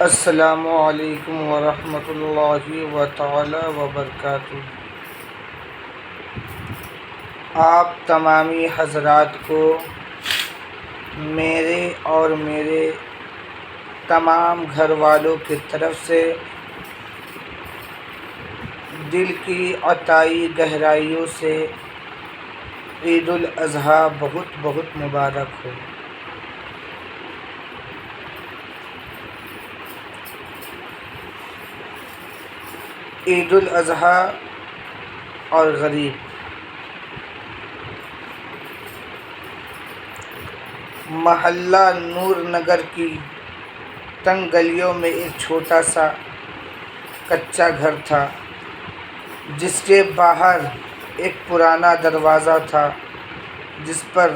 السلام علیکم ورحمۃ اللہ تعالی وبرکاتہ۔ آپ تمامی حضرات کو میرے اور میرے تمام گھر والوں کی طرف سے دل کی عطائی گہرائیوں سے عید الاضحیٰ بہت بہت مبارک ہو۔ عید الاضحیٰ اور غریب۔ محلہ نور نگر کی تنگ گلیوں میں ایک چھوٹا سا کچا گھر تھا، جس کے باہر ایک پرانا دروازہ تھا جس پر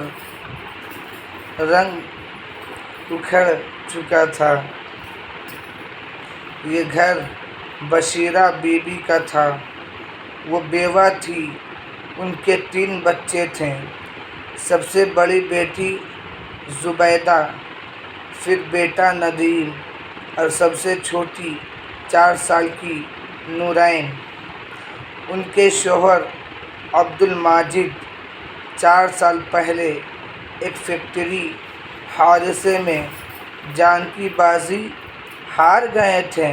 رنگ اکھڑ چکا تھا۔ یہ گھر بشیرہ بی بی کا تھا۔ وہ بیوہ تھی، ان کے 3 بچے تھے۔ سب سے بڑی بیٹی زبیدہ، پھر بیٹا ندیم اور سب سے چھوٹی 4 سال کی نورین۔ ان کے شوہر عبدالماجد 4 سال پہلے ایک فیکٹری حادثے میں جان کی بازی ہار گئے تھے۔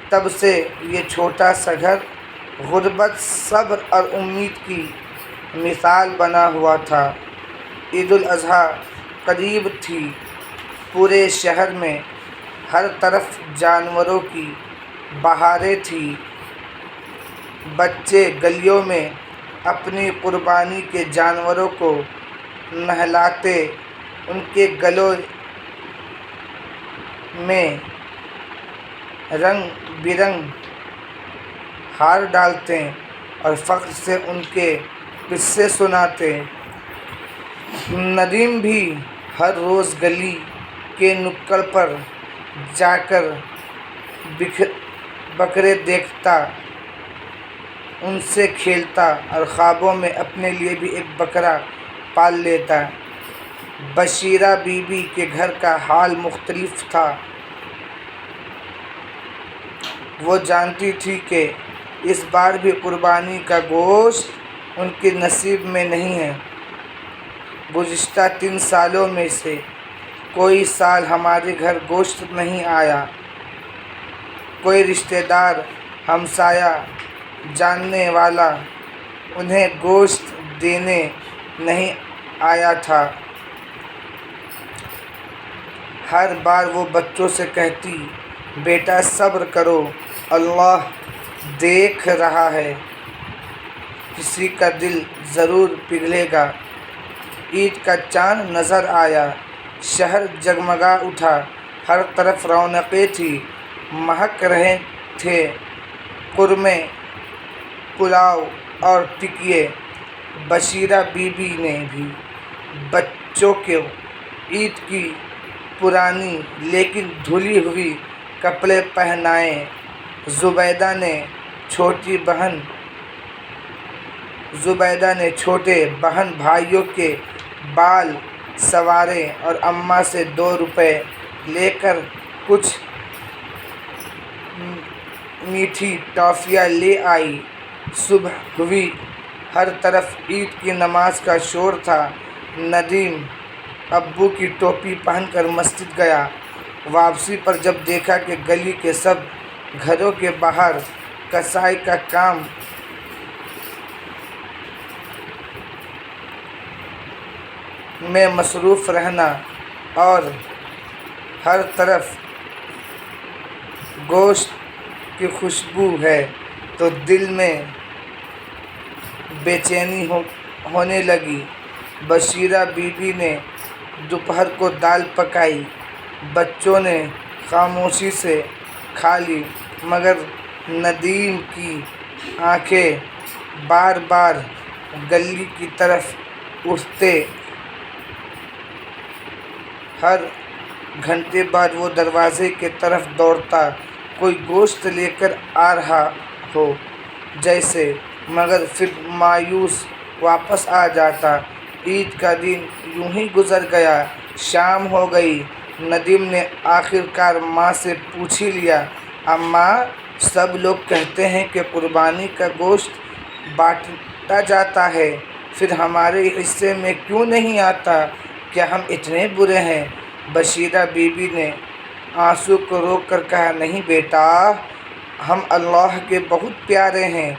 تب سے یہ چھوٹا سا گھر غربت، صبر اور امید کی مثال بنا ہوا تھا۔ عید الاضحیٰ قریب تھی۔ پورے شہر میں ہر طرف جانوروں کی بہاریں تھیں۔ بچے گلیوں میں اپنی قربانی کے جانوروں کو نہلاتے، ان کے گلوں میں رنگ برنگ ہار ڈالتے اور فخر سے ان کے قصے سناتے۔ ندیم بھی ہر روز گلی کے نکڑ پر جا کر بکرے دیکھتا، ان سے کھیلتا اور خوابوں میں اپنے لیے بھی ایک بکرا پال لیتا۔ بشیرہ بی بی کے گھر کا حال مختلف تھا۔ وہ جانتی تھی کہ اس بار بھی قربانی کا گوشت ان کے نصیب میں نہیں ہے۔ گزشتہ 3 سالوں میں سے کوئی سال ہمارے گھر گوشت نہیں آیا۔ کوئی رشتہ دار، ہمسایہ، جاننے والا انہیں گوشت دینے نہیں آیا تھا۔ ہر بار وہ بچوں سے کہتی، بیٹا صبر کرو، اللہ دیکھ رہا ہے، کسی کا دل ضرور پگھلے گا۔ عید کا چاند نظر آیا، شہر جگمگا اٹھا، ہر طرف رونقیں تھیں، مہک رہے تھے قورمے، پلاؤ اور ٹکیے۔ بشیرہ بی بی نے بھی بچوں کو عید کی پرانی لیکن دھلی ہوئی کپڑے پہنائے۔ زبیدہ نے چھوٹے بہن بھائیوں کے بال سنوارے اور اماں سے 2 روپے لے کر کچھ میٹھی ٹافیاں لے آئی۔ صبح ہوئی، ہر طرف عید کی نماز کا شور تھا۔ ندیم ابو کی ٹوپی پہن کر مسجد گیا۔ واپسی پر جب دیکھا کہ گلی کے سب گھروں کے باہر کسائی کا کام میں مصروف رہنا اور ہر طرف گوشت کی خوشبو ہے تو دل میں بے چینی ہونے لگی۔ بشیرہ بی بی نے دوپہر کو دال پکائی۔ بچوں نے خاموشی سے کھا لی، مگر ندیم کی آنکھیں بار بار گلی کی طرف اٹھتے۔ ہر گھنٹے بعد وہ دروازے کی طرف دوڑتا، کوئی گوشت لے کر آ رہا ہو جیسے، مگر پھر مایوس واپس آ جاتا۔ عید کا دن یوں ہی گزر گیا۔ شام ہو گئی، ندیم نے آخرکار ماں سے پوچھ ہی لیا، اماں، سب لوگ کہتے ہیں کہ قربانی کا گوشت بانٹا جاتا ہے، پھر ہمارے حصے میں کیوں نہیں آتا؟ کیا ہم اتنے برے ہیں؟ بشیرہ بی بی نے آنسو کو روک کر کہا، نہیں بیٹا، ہم اللہ کے بہت پیارے ہیں،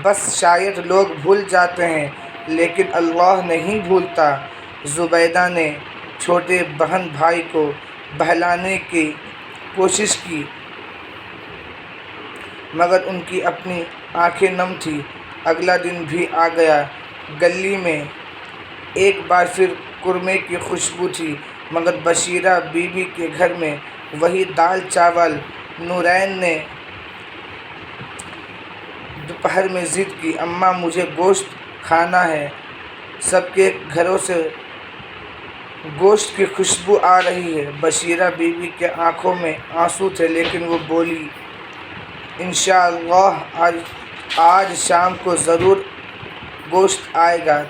بس شاید لوگ بھول جاتے ہیں، لیکن اللہ نہیں بھولتا۔ زبیدہ نے چھوٹے بہن بھائی کو بہلانے کی کوشش کی، مگر ان کی اپنی آنکھیں نم تھیں۔ اگلا دن بھی آ گیا۔ گلی میں ایک بار پھر قورمے کی خوشبو تھی، مگر بشیرہ بی بی کے گھر میں وہی دال چاول۔ نورین نے دوپہر میں ضد کی، اماں، مجھے گوشت کھانا ہے۔ سب کے گھروں سے گوشت کی خوشبو آ رہی ہے۔ بشیرہ بی بی کے آنکھوں میں آنسو تھے، لیکن وہ بولی، انشاءاللہ آج شام کو ضرور گوشت آئے گا،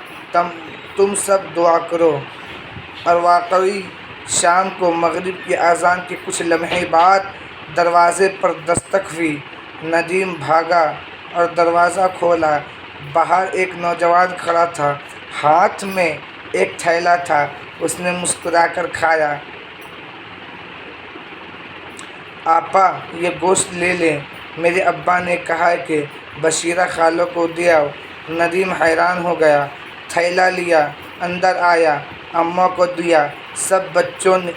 تم سب دعا کرو۔ اور واقعی شام کو مغرب کی اذان کے کچھ لمحے بعد دروازے پر دستک ہوئی۔ ندیم بھاگا اور دروازہ کھولا۔ باہر ایک نوجوان کھڑا تھا، ہاتھ میں ایک تھیلا تھا۔ اس نے مسکرا کر کہا، آپا، یہ گوشت لے لیں، میرے ابا نے کہا ہے کہ بشیرہ خالہ کو دے آؤ۔ ندیم حیران ہو گیا، تھیلا لیا، اندر آیا، اماں کو دیا۔ سب بچوں نے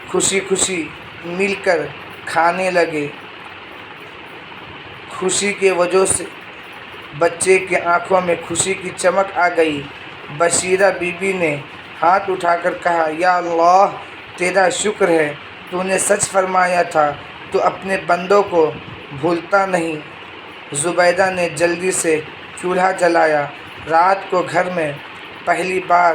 خوشی خوشی مل کر کھانے لگے۔ خوشی کی وجہ سے بچے کی آنکھوں میں خوشی کی چمک آ گئی۔ بشیرہ بی بی نے ہاتھ اٹھا کر کہا، یا اللہ، تیرا شکر ہے، تو نے سچ فرمایا تھا، تو اپنے بندوں کو بھولتا نہیں۔ زبیدہ نے جلدی سے چولہا جلایا۔ رات کو گھر میں پہلی بار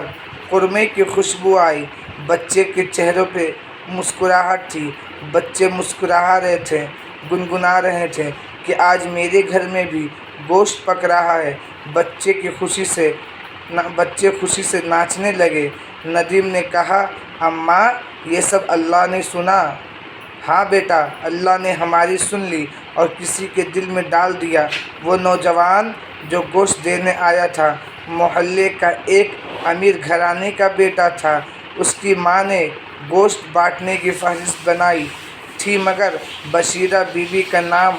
قورمے کی خوشبو آئی۔ بچے کے چہروں پہ مسکراہٹ تھی۔ بچے مسکرا رہے تھے، گنگنا رہے تھے کہ آج میرے گھر میں بھی گوشت پک رہا ہے۔ بچے خوشی سے ناچنے لگے۔ ندیم نے کہا، اماں، یہ سب اللہ نے سنا؟ ہاں بیٹا، اللہ نے ہماری سن لی اور کسی کے دل میں ڈال دیا۔ وہ نوجوان جو گوشت دینے آیا تھا، محلے کا ایک امیر گھرانے کا بیٹا تھا۔ اس کی ماں نے گوشت بانٹنے کی فہرست بنائی تھی، مگر بشیرہ بی بی کا نام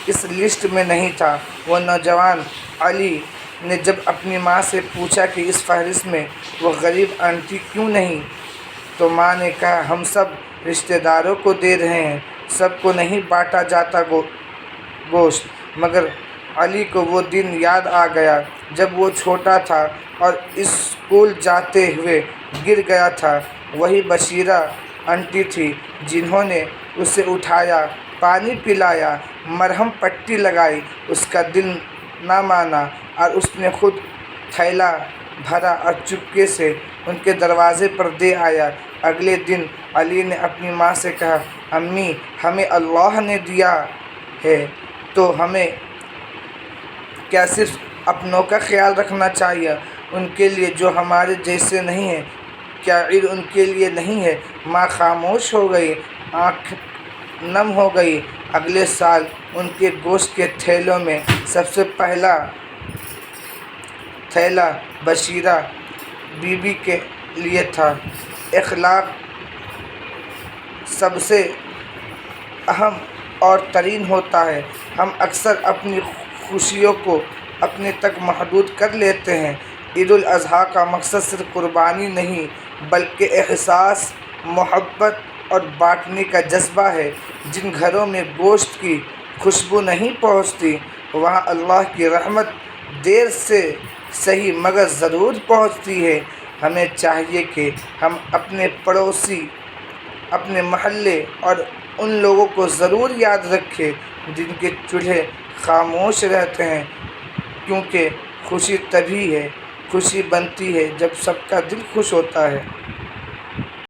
اس لسٹ میں نہیں تھا۔ وہ نوجوان علی نے جب اپنی ماں سے پوچھا کہ اس فہرست میں وہ غریب آنٹی کیوں نہیں، تو ماں نے کہا، ہم سب رشتہ داروں کو دے رہے ہیں، سب کو نہیں بانٹا جاتا گوشت۔ مگر علی کو وہ دن یاد آ گیا جب وہ چھوٹا تھا اور اسکول جاتے ہوئے گر گیا تھا۔ وہی بشیرہ آنٹی تھی جنہوں نے اسے اٹھایا، پانی پلایا، مرہم پٹی لگائی۔ اس کا دل نہ مانا اور اس نے خود تھیلا بھرا اور چپکے سے ان کے دروازے پر دے آیا۔ اگلے دن علی نے اپنی ماں سے کہا، امی، ہمیں اللہ نے دیا ہے تو ہمیں کیا صرف اپنوں کا خیال رکھنا چاہیے، ان کے لیے جو ہمارے جیسے نہیں ہیں؟ کیا علم ان کے لیے نہیں ہے؟ ماں خاموش ہو گئی، آنکھ نم ہو گئی۔ اگلے سال ان کے گوشت کے تھیلوں میں سب سے پہلا تھیلا بشیرہ بی بی کے لیے تھا۔ اخلاق سب سے اہم اور ترین ہوتا ہے۔ ہم اکثر اپنی خوشیوں کو اپنے تک محدود کر لیتے ہیں۔ عید الاضحیٰ کا مقصد صرف قربانی نہیں، بلکہ احساس، محبت اور بانٹنے کا جذبہ ہے۔ جن گھروں میں گوشت کی خوشبو نہیں پہنچتی، وہاں اللہ کی رحمت دیر سے صحیح مگر ضرور پہنچتی ہے۔ ہمیں چاہیے کہ ہم اپنے پڑوسی، اپنے محلے اور ان لوگوں کو ضرور یاد رکھیں جن کے چولہے خاموش رہتے ہیں، کیونکہ خوشی تبھی ہے، خوشی بنتی ہے جب سب کا دل خوش ہوتا ہے۔